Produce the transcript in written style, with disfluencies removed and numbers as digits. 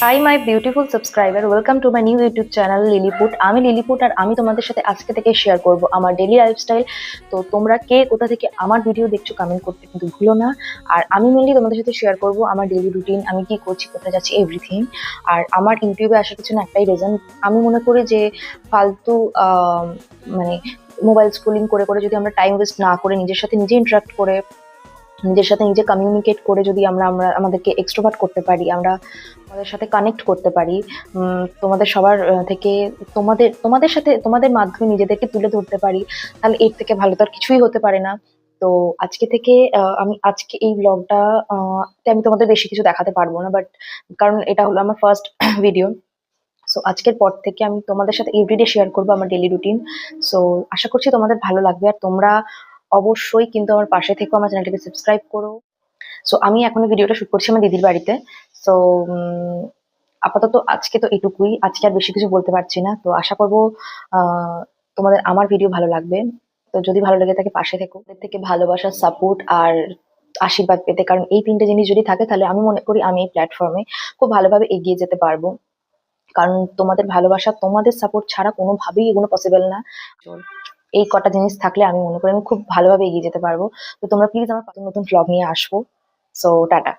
Hi my beautiful subscriber, welcome to my new YouTube channel lilliput. আমি lilliput আর আমি তোমাদের সাথে আজকে থেকে শেয়ার করব আমার ডেলি লাইফস্টাইল। তো তোমরা কে কোথা থেকে আমার ভিডিও দেখছো কমেন্ট করতে কিন্তু ভুলো না। আর আমি মেনলি তোমাদের সাথে শেয়ার করব আমার ডেলি রুটিন, আমি কি করছি, কোথায় যাচ্ছি, এভরিথিং। আর আমার ইউটিউবে আসার পিছনে একটাই রিজন, আমি মনে করি যে ফালতু মানে মোবাইল স্ক্রোলিং করে করে যদি আমরা টাইম ওয়েস্ট না করে নিজের সাথে নিজে ইন্টারাক্ট করে, নিজের সাথে নিজে কমিউনিকেট করে যদি আমরা আমরা আমাদেরকে এক্সট্রোভার্ট করতে পারি, আমরা আমাদের সাথে কানেক্ট করতে পারি, তোমাদের সবার থেকে তোমাদের তোমাদের সাথে তোমাদের মাধ্যমে নিজেদেরকে তুলে ধরতে পারি, তাহলে এর থেকে ভালো তো আর কিছুই হতে পারে না। তো আজকে থেকে আমি আজকে এই ব্লগটা আমি তোমাদের বেশি কিছু দেখাতে পারবো না, বাট কারণ এটা হলো আমার ফার্স্ট ভিডিও। সো আজকের পর থেকে আমি তোমাদের সাথে এভরিডে শেয়ার করবো আমার ডেলি রুটিন। সো আশা করছি তোমাদের ভালো লাগবে, আর তোমরা অবশ্যই কিন্তু আমার পাশে থেকো, আমার চ্যানেলটিকে সাবস্ক্রাইব করো। সো আমি এখনো ভিডিওটা শুট করছি আমার দিদির বাড়িতে। সো আপাতত আজকে তো এটুকুই, আজকে আর বেশি কিছু বলতে পারছি না। তো আশা করবো আহ তোমাদের আমার ভিডিও ভালো লাগবে। তো যদি ভালো লেগে থাকে পাশে থেকো, এর থেকে ভালোবাসা, সাপোর্ট আর আশীর্বাদ পেতে, কারণ এই তিনটে জিনিস যদি থাকে তাহলে আমি মনে করি আমি এই প্ল্যাটফর্মে খুব ভালোভাবে এগিয়ে যেতে পারবো। কারণ তোমাদের ভালোবাসা, তোমাদের সাপোর্ট ছাড়া কোনোভাবেই এগুলো পসিবল না। এই কটা জিনিস থাকলে আমি মনে করি আমি খুব ভালোভাবে এগিয়ে যেতে পারবো। তো তোমরা প্লিজ আমার নতুন নতুন ব্লগ নিয়ে আসবো। So tata.